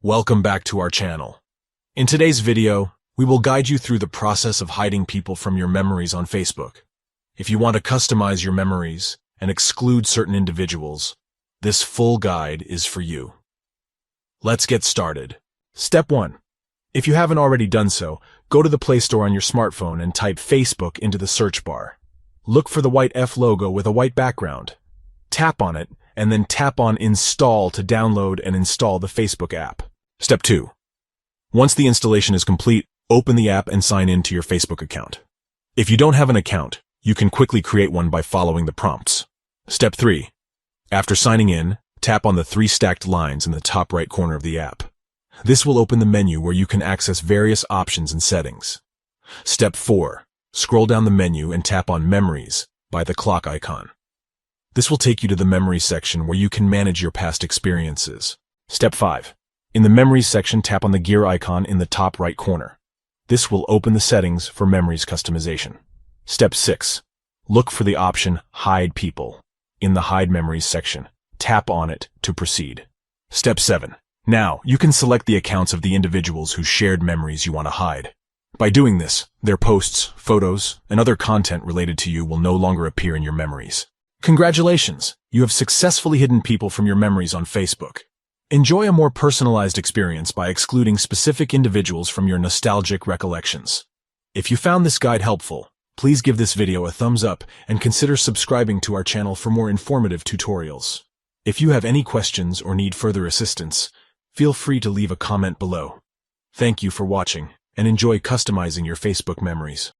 Welcome back to our channel. In today's video, we will guide you through the process of hiding people from your memories on Facebook. If you want to customize your memories and exclude certain individuals, this full guide is for you. Let's get started. Step 1. If you haven't already done so, go to the Play Store on your smartphone and type Facebook into the search bar. Look for the white F logo with a white background. Tap on it, and then tap on Install to download and install the Facebook app. Step 2. Once the installation is complete, open the app and sign in to your Facebook account. If you don't have an account, you can quickly create one by following the prompts. Step 3. After signing in, tap on the 3 stacked lines in the top right corner of the app. This will open the menu where you can access various options and settings. Step 4. Scroll down the menu and tap on Memories by the clock icon. This will take you to the Memories section where you can manage your past experiences. Step 5. In the Memories section, tap on the gear icon in the top right corner. This will open the settings for Memories customization. Step 6. Look for the option Hide People in the Hide Memories section. Tap on it to proceed. Step 7. Now, you can select the accounts of the individuals whose shared memories you want to hide. By doing this, their posts, photos, and other content related to you will no longer appear in your memories. Congratulations! You have successfully hidden people from your memories on Facebook. Enjoy a more personalized experience by excluding specific individuals from your nostalgic recollections. If you found this guide helpful, please give this video a thumbs up and consider subscribing to our channel for more informative tutorials. If you have any questions or need further assistance, feel free to leave a comment below. Thank you for watching, and enjoy customizing your Facebook memories.